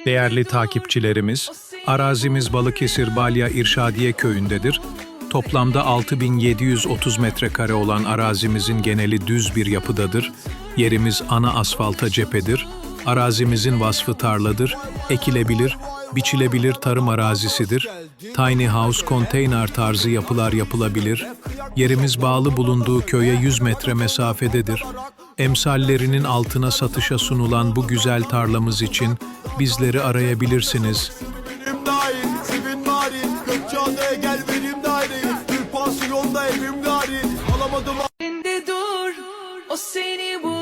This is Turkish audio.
Değerli takipçilerimiz, arazimiz Balıkesir Balya İrşadiye Köyü'ndedir. Toplamda 6730 metrekare olan arazimizin geneli düz bir yapıdadır. Yerimiz ana asfalta cephedir. Arazimizin vasfı tarladır, ekilebilir, biçilebilir tarım arazisidir. Tiny house, konteyner tarzı yapılar yapılabilir. Yerimiz bağlı bulunduğu köye 100 metre mesafededir. Emsallerinin altına satışa sunulan bu güzel tarlamız için bizleri arayabilirsiniz. Benim dahil, sevin narin, Gökçeada'ya gel benim daireyi, bir pansiyonda evim narin, alamadım. Dur, o seni bu